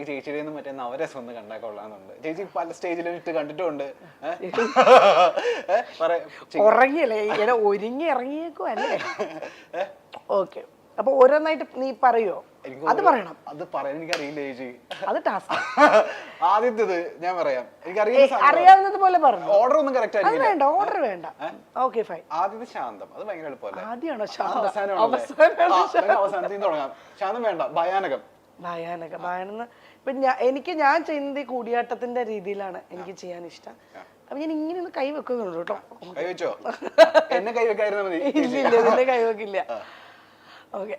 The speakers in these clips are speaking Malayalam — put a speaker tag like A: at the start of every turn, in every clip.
A: എനിക്ക് ചേച്ചിയുടെ ഒന്നും മറ്റേ നവരസം ഒന്ന് കണ്ടാൽ കൊള്ളാന്നുണ്ട്. ചേച്ചി പല സ്റ്റേജിലും ഇട്ട് കണ്ടിട്ടുണ്ട്.
B: ഉറങ്ങിയല്ലേ, ഒരുങ്ങി ഇറങ്ങിയേക്കും അല്ലേ? ഓക്കെ, അപ്പൊ ഓരോന്നായിട്ട് നീ പറയോ? അത് പറയണം.
A: അത് പറയാൻ എനിക്ക് അറിയില്ല ചേച്ചി,
B: അത് ടാസ്ക്.
A: ആദ്യത്തേത് ഞാൻ പറയാം, എനിക്ക്
B: അറിയാവുന്നത് പോലെ പറഞ്ഞു.
A: ഓർഡർ ഒന്നും കറക്റ്റ് ആയിരിക്കും.
B: വേണ്ട, ഓർഡർ വേണ്ട. Okay fine.
A: ആദ്യത്തെ ശാന്തം, അത് ഭയങ്കര എളുപ്പമല്ലേ?
B: ആദ്യമാണോ
A: അവസാനത്തിൽ തുടങ്ങാം. ശാന്തം വേണ്ട, ഭയാനകം.
B: ഭയാനകം ഇപ്പൊ ഞാൻ ചെയ്യുന്നത് ഈ കൂടിയാട്ടത്തിന്റെ രീതിയിലാണ് എനിക്ക് ചെയ്യാൻ ഇഷ്ടം. അപ്പൊ ഞാൻ ഇങ്ങനെ ഒന്ന് കൈ വെക്കുന്നുള്ളൂ കേട്ടോ.
A: കൈ വെച്ചോ? എന്നെ കൈ വെക്കായിരുന്നാ മതി.
B: ഇല്ല, ഇതിന്റെ കൈ വെക്കില്ല. ഓക്കെ,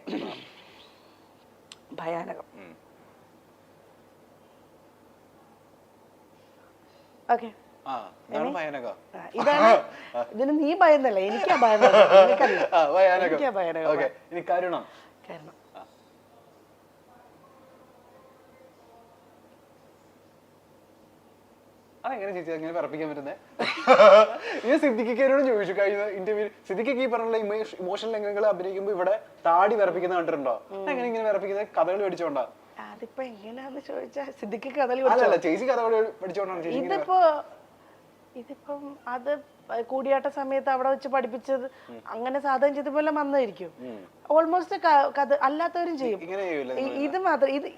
B: ഭയാനകം. ഓക്കെ, ഇതാണ്. ഇതിന് നീ ഭയന്നല്ല, എനിക്കാ ഭയന്നല്ല.
A: കരുണം. അതെങ്ങനെ ചേച്ചി അങ്ങനെ പറപ്പിക്കാൻ പറ്റുന്നേ? ഞാൻ സിദ്ദിഖിക്കോട് ചോദിച്ചു കഴിഞ്ഞ ഇന്റർവ്യൂ. സിദ്ദിഖിക്ക് ഈ പറഞ്ഞ ഇമോഷണൽ രംഗങ്ങൾ അഭിനയിക്കുമ്പോ ഇവിടെ താടി വിറപ്പിക്കുന്ന കണ്ടിട്ടുണ്ടോ? എങ്ങനെ ഇങ്ങനെ വിറപ്പിക്കുന്നത്? കഥകളി പഠിച്ചോണ്ടാ?
B: അതിപ്പോ എങ്ങനെയാന്ന് ചോദിച്ചാ സിദ്ദിഖ് കഥകളി
A: ചേച്ചി കഥകളി പഠിച്ചോണ്ടാണ്.
B: ഇതിപ്പം അത് കൂടിയാട്ട സമയത്ത് അവിടെ വെച്ച് പഠിപ്പിച്ചത് അങ്ങനെ സാധനം ചെയ്തപോലെ വന്നായിരിക്കും. ഓൾമോസ്റ്റ് കഥ അല്ലാത്തവരും ചെയ്യും. ഇത് മാത്രം ഇത്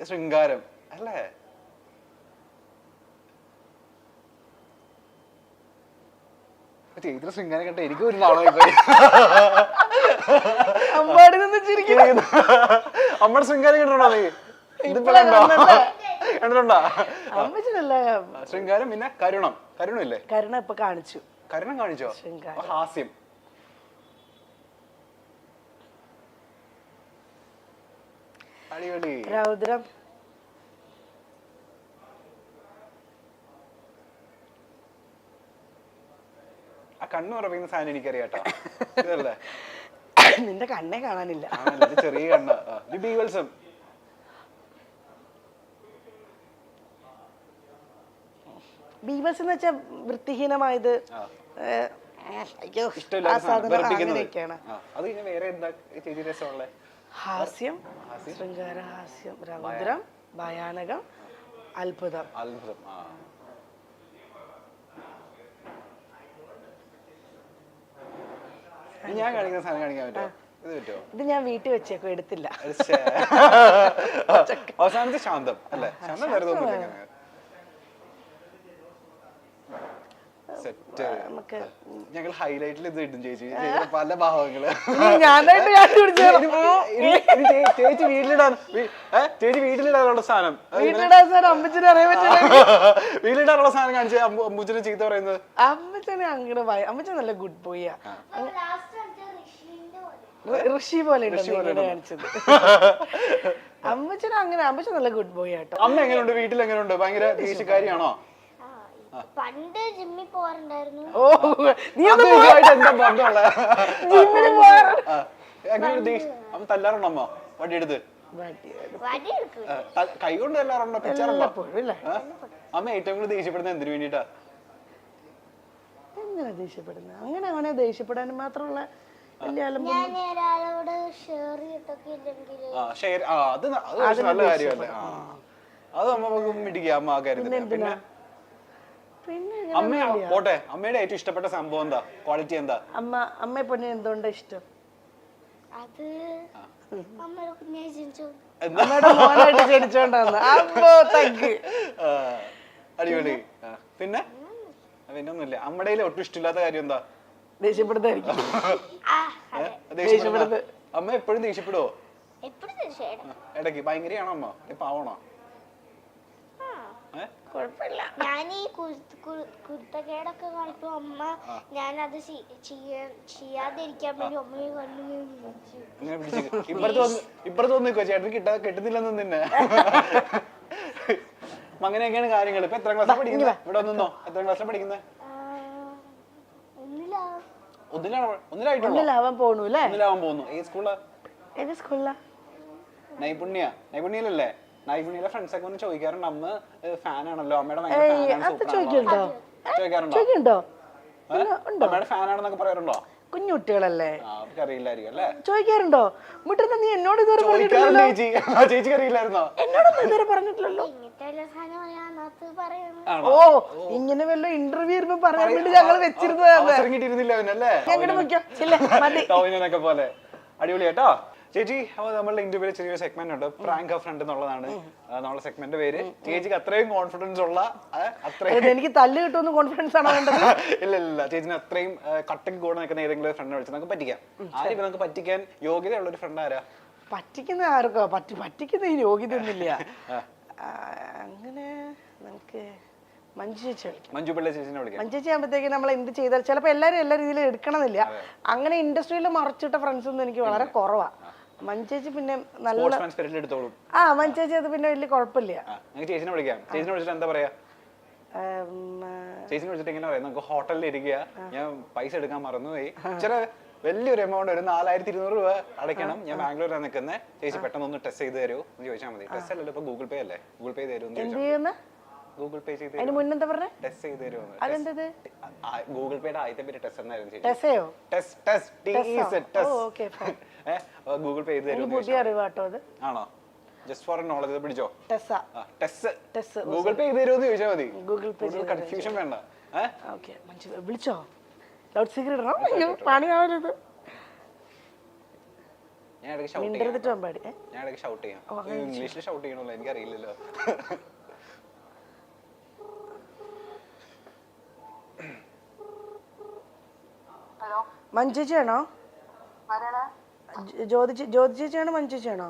A: ശൃംഗാരം അല്ലേ? ചേച്ചിയുടെ ശൃംഗാരം കണ്ട എനിക്ക് ഒരു നാളെ അമ്മയുടെ ശൃംഗാരം കണ്ടോ നീ? കണ്ടിട്ടുണ്ടോ? ശൃംഗാരം. പിന്നെ കരുണം. കരുണില്ലേ?
B: കരുണ ഇപ്പൊ കാണിച്ചു.
A: കരുണം കാണിച്ചോ? ഹാസ്യം.
B: രൗദ്രം.
A: ആ കണ്ണു ഉറപ്പിക്കുന്ന സാധനം എനിക്കറിയാട്ടോ. ഇതല്ലേ?
B: നിന്റെ കണ്ണേ കാണാനില്ല.
A: ചെറിയ കണ്ണ. ബീവത്സം.
B: ബീവസ് എന്ന് വെച്ചാ വൃത്തിഹീനമായത്. ഹാസ്യം, ശൃംഗാര, ഹാസ്യം, രൗദ്രം, ഭയാനകം, അത്ഭുതം.
A: ഞാൻ കാണിക്കുന്ന സാധനം കാണിക്കാൻ പറ്റുമോ?
B: ഇത് ഞാൻ വീട്ടിൽ വെച്ചേക്കോ, എടുത്തില്ല.
A: അവസാനത്തെ ശാന്തം അല്ലേ? ശാന്തം വേറെ തോന്നുന്നില്ല. ഞങ്ങൾ ഹൈലൈറ്റിൽ ഇത് ഇടും ചേച്ചി, പല ഭാവങ്ങള്. ചേച്ചി വീട്ടിലിടാനുള്ള സാധനം, വീട്ടിലിടാനുള്ള സാധനം കാണിച്ച് അമ്മൂച്ചനെ ചീത്ത പറയുന്നത്.
B: അമ്മച്ചനെ അങ്ങനെ അമ്മച്ചൻ നല്ല ഗുഡ് ബോയ്യാ, ഋഷി പോലെ കാണിച്ചത്. അമ്മച്ചൻ അങ്ങനെ, അമ്മച്ചൻ നല്ല ഗുഡ് ബോയ് ആട്ടോ.
A: അമ്മ എങ്ങനെയുണ്ട്? വീട്ടിൽ എങ്ങനെയുണ്ട്? ഭയങ്കര ദേഷ്യക്കാരിയാണോ?
C: പണ്ട് ജിമ്മിൽ പോവാറുണ്ടായിരുന്നു.
A: തല്ലാറുണ്ടോ അമ്മ? വടിയെടുത്ത് കൈ കൊണ്ട് തല്ലാറുണ്ടോ? പിച്ചാറുണ്ടോ? അമ്മ ഏറ്റവും കൂടുതൽ ദേഷ്യപ്പെടുന്നത് എന്തിനു വേണ്ടിട്ടാ?
B: എങ്ങനെ ദേഷ്യപ്പെടുന്നത്? അങ്ങനെ അവനെ ദേഷ്യപ്പെടാനും മാത്രമുള്ള
A: അത് നല്ല കാര്യമല്ലേ? അത് നമുക്ക് മിടിക്കാം അമ്മ ആ കാര്യത്തിൽ. പിന്നെ അമ്മ പോട്ടെ, അമ്മയുടെ ഏറ്റവും ഇഷ്ടപ്പെട്ട സംഭവം എന്താ? ക്വാളിറ്റി എന്താ?
B: അമ്മയെ പൊന്നെ എന്തുകൊണ്ടാ ഇഷ്ടം?
C: അത്
A: അടിപൊളി. പിന്നെ പിന്നൊന്നുമില്ല. അമ്മയുടെ ഒട്ടും ഇഷ്ടമില്ലാത്ത കാര്യം എന്താ?
B: ദേഷ്യപ്പെടുത്തായിരിക്കും.
A: അമ്മ എപ്പോഴും ദേഷ്യപ്പെടുവോ? ഇടയ്ക്ക് ഭയങ്കരയാണോ അമ്മ? പാവണോ?
C: ഞാൻ ഈ കുരുത്തക്കേടൊക്കെ കാണിക്കും അമ്മ, ഞാനത് ചെയ്യാതിരിക്കാൻ വേണ്ടി അമ്മയെ
A: ഇപ്പുറത്ത് ചേട്ടന് കിട്ടുന്നില്ലെന്ന് നിന്നെ. അങ്ങനെയൊക്കെയാണ് കാര്യങ്ങൾ. ഇപ്പൊ എത്ര ക്ലാസ്സിൽ പഠിക്കുന്നത്? ഇവിടെ ഒന്നോ എത്ര ക്ലാസ്സിൽ പഠിക്കുന്നത്?
B: ഒന്നിലാവാൻ
A: പോകുന്നു. ഏത് സ്കൂളാ? നൈപുണ്യയിലല്ലേ? നൈപുണ്യയിലെ ഫ്രണ്ട്സ് ഒക്കെ ഒന്ന് ചോദിക്കാറുണ്ട്, അമ്മ ഫാനാണല്ലോ, അമ്മയുടെ
B: ചോദിക്കാറുണ്ടോ?
A: അമ്മയുടെ ഫാനാണെന്നൊക്കെ പറയാറുണ്ടോ?
B: കുഞ്ഞു കുട്ടികളല്ലേ,
A: അവർക്ക് അറിയില്ലായിരിക്കും അല്ലേ?
B: ചോദിക്കാറുണ്ടോ മുട്ടത്ത് നീ എന്നോട് ഇതുവരെ
A: ചോദിക്കാറുണ്ട്
B: പറഞ്ഞിട്ടില്ലല്ലോ?
A: ചേച്ചി. ചേച്ചിക്ക് അറിയില്ലായിരുന്നോ?
B: എന്നോടൊന്നും ഇതുവരെ പറഞ്ഞിട്ടില്ലല്ലോ.
C: ഇങ്ങനത്തെ എല്ലാ സാധനവും അതിനകത്ത് പറയുന്നു.
A: ആണോ?
B: ഓ ഇങ്ങനെ വല്ല ഇന്റർവ്യൂ ഇരുന്ന് പറയാൻ വേണ്ടി ഞങ്ങൾ വെച്ചിരുന്നതാണ്.
A: അവസരം കിട്ടിയിരുന്നില്ല അവനല്ലേ?
B: ഞങ്ങളുടെ മുഖ്യം ഇല്ല മതി.
A: ടോവിനൊക്കെ പോലെ അടിപൊളി കേട്ടോ ചേച്ചി. അപ്പൊ നമ്മളുടെ ഇന്റർവ്യൂല് ചെറിയൊരു സെഗ്മെന്റ് ഉണ്ട്, പ്രാങ്ക് ഓഫ് ഫ്രണ്ട് എന്നുള്ളതാണ് നമ്മളെ സെഗ്മെന്റ് പേര്. ചേച്ചിക്ക് അത്രയും കോൺഫിഡൻസ് ഉള്ള അത്രയും
B: എനിക്ക് തല്ല് കിട്ടുമെന്ന് കോൺഫിഡൻസ് ആണോ വേണ്ടത്?
A: ഇല്ല ചേച്ചിന് അത്രയും കട്ടക്ക് കൂടെ നിൽക്കുന്ന ഏതെങ്കിലും ഫ്രണ്ട് വിളിച്ച് നമുക്ക് പറ്റിക്കാം. ആരും നമുക്ക് പറ്റിക്കാൻ യോഗ്യതയുള്ള ഒരു ഫ്രണ്ട് ആരാ?
B: പറ്റിക്കുന്ന ആർക്കോ പറ്റിക്കുന്ന ഈ യോഗ്യത ഒന്നുമില്ല. അങ്ങനെ നമുക്ക് മഞ്ജു ചേച്ചി വിളിക്കാം.
A: മഞ്ജു പിള്ള ചേച്ചിനെ വിളിക്കാം.
B: മഞ്ജു ചേച്ചി ആകുമ്പോഴത്തേക്ക് നമ്മൾ എന്ത് ചെയ്താൽ ചിലപ്പോൾ എല്ലാവരും എല്ലാ രീതിയിലും എടുക്കണമെന്നില്ല. അങ്ങനെ ഇൻഡസ്ട്രിയിൽ മറച്ചിട്ട ഫ്രണ്ട്സ് ഒന്നും എനിക്ക് വളരെ കുറവാ. മഞ്ജു ചേച്ചി പിന്നെ നല്ല മഞ്ജു ചേച്ചി അത് പിന്നെ വലിയ കുഴപ്പമില്ല.
A: ചേച്ചിനെ വിളിക്കാം. ചേച്ചിനെ വിളിച്ചിട്ട് എന്താ പറയാ? ചേച്ചിനെ വിളിച്ചിട്ട് ഇങ്ങനെ പറയാം, നമുക്ക് ഹോട്ടലിൽ ഇരിക്കുക, ഞാൻ പൈസ എടുക്കാൻ മറന്നുപോയി, ചില വലിയൊരു എമൗണ്ട് ഒരു 4200 രൂപ അടയ്ക്കണം, ഞാൻ ബാംഗ്ലൂരിലാണ് നിൽക്കുന്നത്, ചേച്ചി പെട്ടെന്ന് ഒന്ന് ടെസ്റ്റ് ചെയ്ത് തരുമോ എന്ന് ചോദിച്ചാൽ മതി. ടെസ്റ്റ് അല്ലല്ലോ, ഇപ്പൊ ഗൂഗിൾ പേ അല്ലേ, ഗൂഗിൾ പേ തരുമോ? ഗൂഗിൾ പേ ചെയ്ത്
B: മുന്നെന്താ പറഞ്ഞേ?
A: ടെസ്റ്റ് ചെയ്ത് തരുമോ?
B: അതെന്തത്?
A: ഗൂഗിൾ പേയുടെ ആദ്യത്തെ പേര് ടെസ്റ്റ് എന്നായിരുന്നു. ഗൂഗിൾ പേ ചെയ്ത് തരുമോ?
B: പുതിയ അറിവാട്ടോ അത്.
A: ആണോ? ജസ്റ്റ് ഫോർ നോളജ് പിടിച്ചോ.
B: ടെസ്
A: ഗൂഗിൾ പേ ചെയ്ത് തരുമോ എന്ന് ചോദിച്ചാൽ മതി.
B: ഗൂഗിൾ പേ
A: കൺഫ്യൂഷൻ വേണ്ട.
B: വിളിച്ചോ? ലൗഡ് സ്പീക്കർ ഇടണം. പണിയാവരുത്.
A: ഞാൻ ഇടയ്ക്ക് ഷൗട്ട് ചെയ്യാം. ഇംഗ്ലീഷിൽ ഷൗട്ട് ചെയ്യണല്ലോ, എനിക്കറിയില്ലല്ലോ.
B: മഞ്ജു ചേച്ചിയാണോ? ജ്യോതി ചേച്ചിയാണോ? മഞ്ജു ചേച്ചിയാണോ?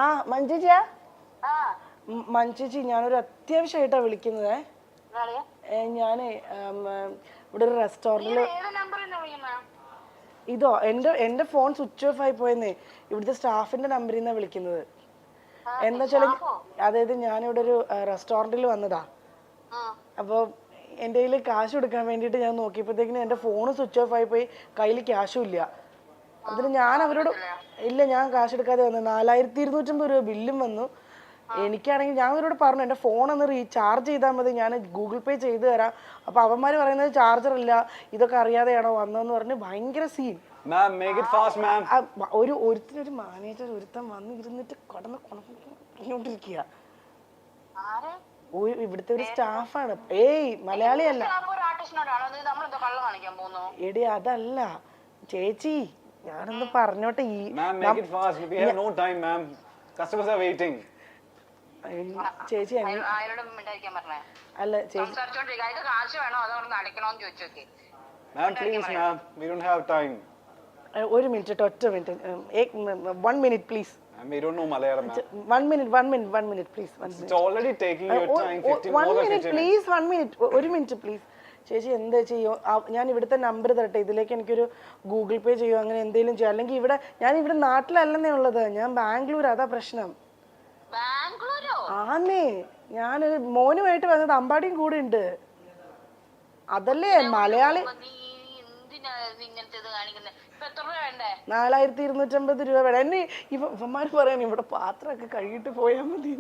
B: ആ മഞ്ജു ചേച്ചിയാ? മഞ്ജു ചേച്ചി, ഞാനൊരു അത്യാവശ്യമായിട്ടാ വിളിക്കുന്നത്. ഞാനേ ഇവിടെ ഒരു റെസ്റ്റോറന്റില്. ഇതോ എന്റെ ഫോൺ സ്വിച്ച് ഓഫ് ആയി പോയെന്നേ. ഇവിടുത്തെ സ്റ്റാഫിന്റെ നമ്പറിൽ നിന്നാണ് വിളിക്കുന്നത്. എന്താ വെച്ചാല്, അതായത് ഞാനിവിടെ ഒരു റെസ്റ്റോറന്റിൽ വന്നതാ. അപ്പോൾ എൻ്റെ കയ്യിൽ കാശ് കൊടുക്കാൻ വേണ്ടിയിട്ട് ഞാൻ നോക്കിയപ്പോഴത്തേക്കിനും എൻ്റെ ഫോൺ സ്വിച്ച് ഓഫ് ആയി പോയി, കയ്യിൽ ക്യാഷും ഇല്ല. അതിന് ഞാൻ അവരോട് ഞാൻ കാശ് എടുക്കാതെ വന്നു. 4250 രൂപ ബില്ലും വന്നു. എനിക്കാണെങ്കിൽ ഞാൻ അവരോട് പറഞ്ഞു, എൻ്റെ ഫോൺ ഒന്ന് റീചാർജ് ചെയ്താൽ മതി, ഞാൻ ഗൂഗിൾ പേ ചെയ്ത് തരാം. അപ്പൊ അവന്മാർ പറയുന്നത് ചാർജർ ഇല്ല, ഇതൊക്കെ അറിയാതെയാണോ വന്നതെന്ന് പറഞ്ഞ് ഭയങ്കര സീൻ. ഒരുത്തനൊരു മാനേജർ ഒരുത്തൻ വന്ന് ഇരുന്നിട്ട് കടന്ന് കൊണ്ടിരിക്കുക. ഇവിടുത്തെ ഒരു സ്റ്റാഫാണ്. ഏയ് മലയാളിയല്ല. എടി അതല്ല ചേച്ചി, ഞാനൊന്ന് പറഞ്ഞോട്ടെ. ചേച്ചി അല്ല ചേച്ചി, ഒരു മിനിറ്റ്, ഒറ്റ minute, 1 minute please.
A: We don't know Malayalam.
B: 1 minute please.
A: It's already taking your time.
B: 1 minute please. 1 minute. ഒരു മിനിറ്റ് പ്ലീസ്. ചേച്ചി എന്താ ചെയ്യോ? ഞാൻ ഇവിടുത്തെ നമ്പർ തരട്ടെ, ഇതിലേക്ക് എനിക്കൊരു ഗൂഗിൾ പേ ചെയ്യോ, അങ്ങനെ എന്തെങ്കിലും ചെയ്യോ. അല്ലെങ്കിൽ ഞാൻ ഇവിടെ നാട്ടിലല്ലെന്നേ ഉള്ളത്, ഞാൻ ബാംഗ്ലൂർ. അതാ പ്രശ്നം. ആന്നേ, ഞാനൊരു മോനുമായിട്ട് വന്നത്, അമ്പാടിയും കൂടെ ഉണ്ട്. അതല്ലേ മലയാളി. 4250 രൂപ വേണം. എന്നെ ഇവന്മാര് പറയാൻ ഇവിടെ പാത്രമൊക്കെ കഴുകിട്ട് പോയാൽ മതി.